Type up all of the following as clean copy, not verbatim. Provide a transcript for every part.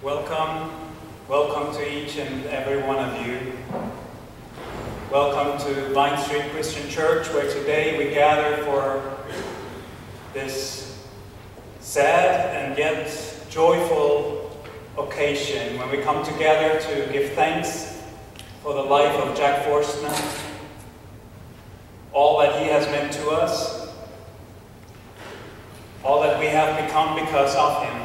Welcome, welcome to each and every one of you. Welcome to Vine Street Christian Church, where today we gather for this sad and yet joyful occasion when we come together to give thanks for the life of Jack Forstman, all that he has meant to us, all that we have become because of him.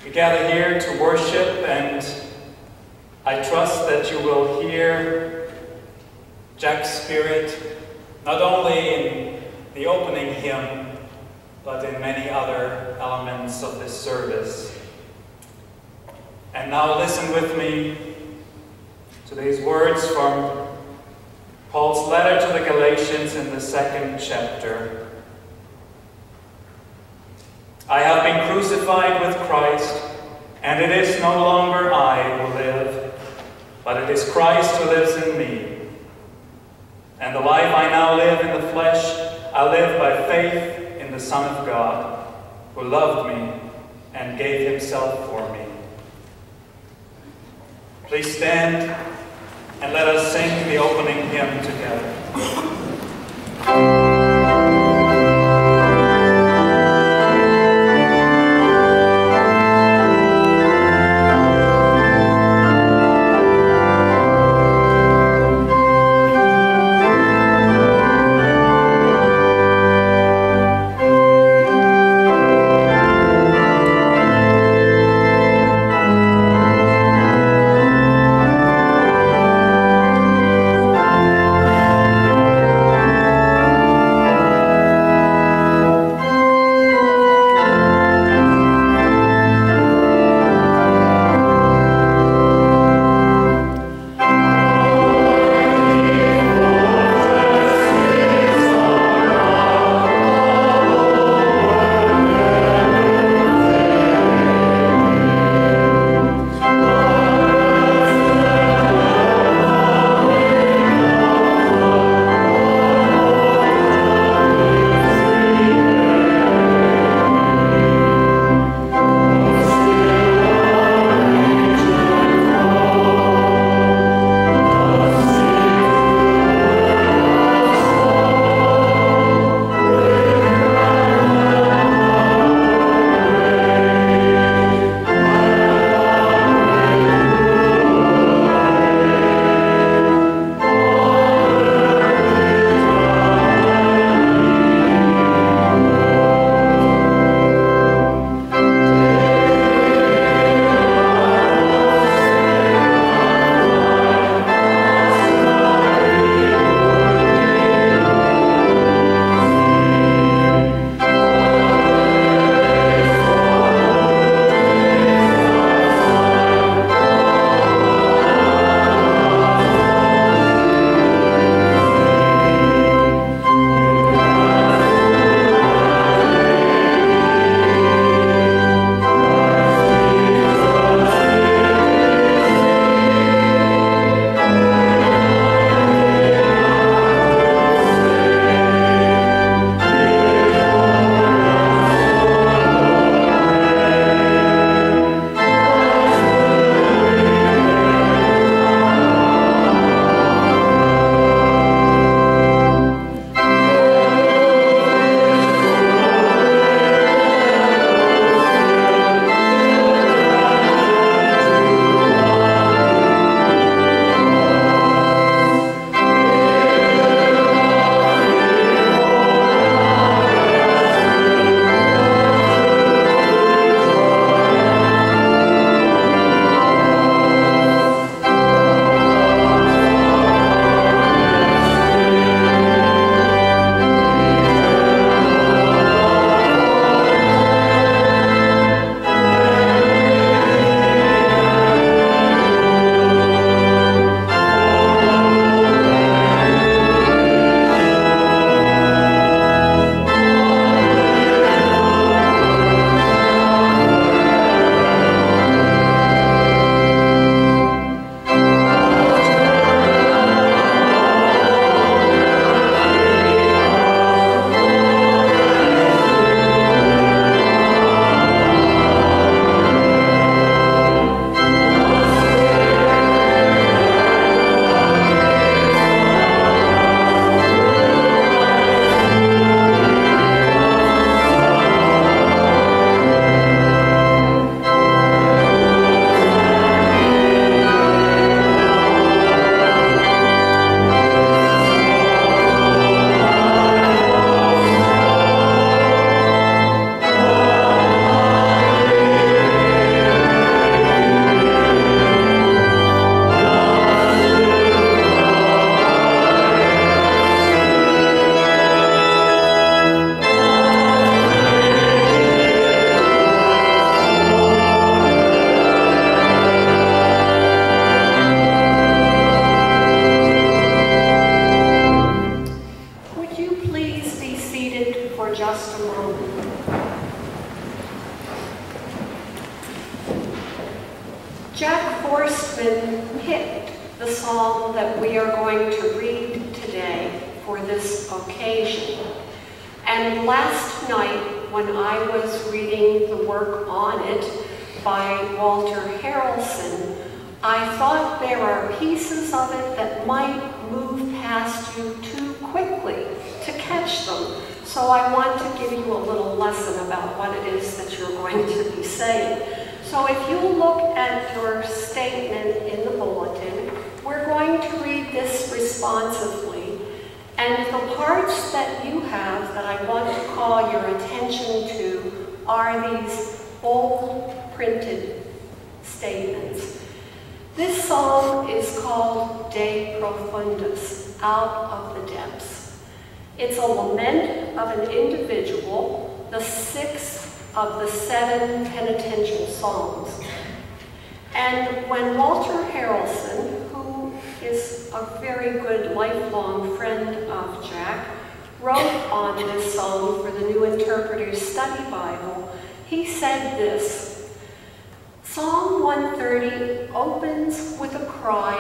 We gather here to worship, and I trust that you will hear Jack's spirit not only in the opening hymn, but in many other elements of this service. And now listen with me to these words from Paul's letter to the Galatians in the 2nd chapter. I have been crucified with Christ, and it is no longer I who live, but it is Christ who lives in me. And the life I now live in the flesh, I live by faith in the Son of God, who loved me and gave himself for me. Please stand and let us sing the opening hymn together. the psalm that we are going to read today for this occasion. And last night, when I was reading the work on it by Walter Harrelson, I thought there are pieces of it that might move past you too quickly to catch them. So I want to give you a little lesson about what it is that you're going to be saying. So if you look at your statement in the bulletin, we're going to read this responsively. And the parts that you have that I want to call your attention to are these bold printed statements. This psalm is called De Profundis, out of the depths. It's a lament of an individual, the sixth of the 7 penitential psalms. And when Walter Harrelson, who is a very good lifelong friend of Jack, wrote on this psalm for the New Interpreter's Study Bible, he said this: Psalm 130 opens with a cry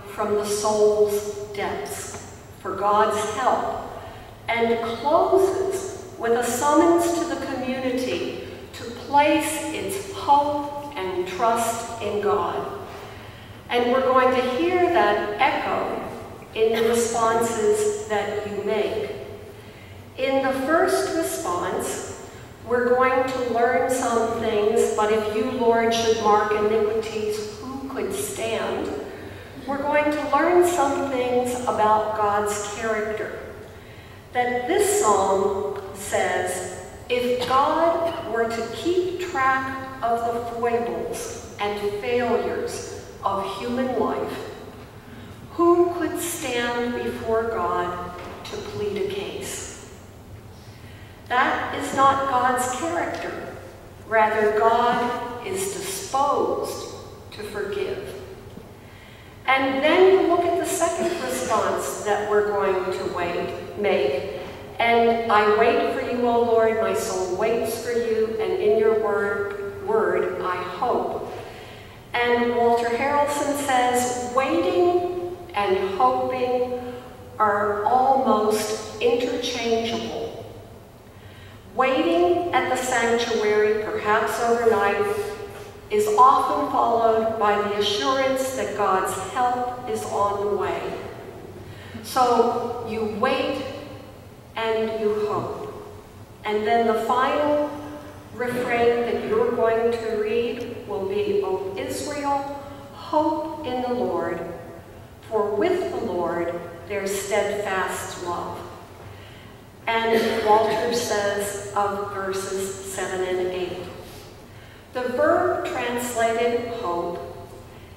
from the soul's depths for God's help, and closes with a summons to the community to place its hope and trust in God. And we're going to hear that echo in the responses that you make. In the first response, we're going to learn some things, but if you, Lord, should mark iniquities, who could stand? We're going to learn some things about God's character. That this psalm says, if God were to keep track of the foibles and failures of human life, who could stand before God to plead a case? That is not God's character. Rather, God is disposed to forgive. And then you look at the second response that we're going to make. And I wait for you, O Lord, my soul waits for you, and in your word I hope. And Walter Harrelson says, waiting and hoping are almost interchangeable. Waiting at the sanctuary, perhaps overnight, is often followed by the assurance that God's help is on the way. So you wait and you hope. And then the final refrain that you're going to read will be, O Israel, hope in the Lord, for with the Lord there's steadfast love. And Walter says of verses 7 and 8, the verb translated hope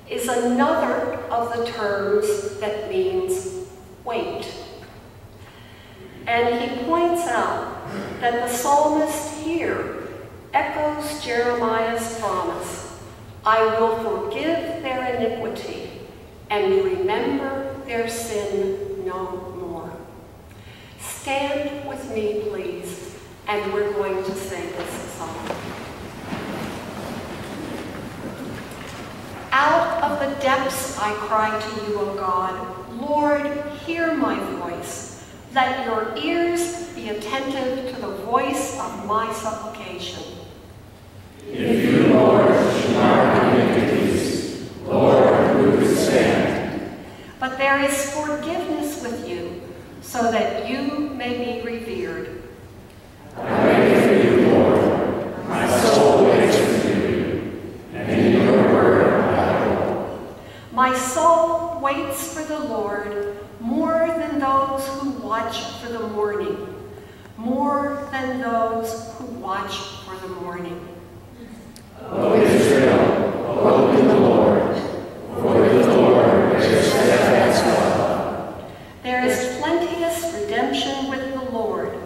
is another of the terms that means wait. And he points out that the psalmist here echoes Jeremiah's promise, I will forgive their iniquity and remember their sin no more. Stand with me, please, and we're going to sing this song. Out of the depths I cry to you, O God. Lord, hear my voice. Let your ears be attentive to the voice of my supplication. If you, Lord, should mark iniquities, Lord, who could stand? But there is forgiveness with you, so that you may be revered. I wait for you, Lord. My soul waits for you, and in your word I hope. My soul waits for the Lord more than those who watch for the morning, more than those who watch for the morning. O Israel, hope in the Lord, for with the Lord there is steadfast love. There is plenteous redemption with the Lord,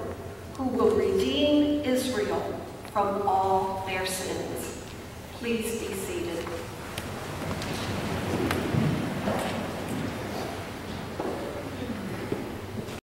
who will redeem Israel from all their sins. Please be seated.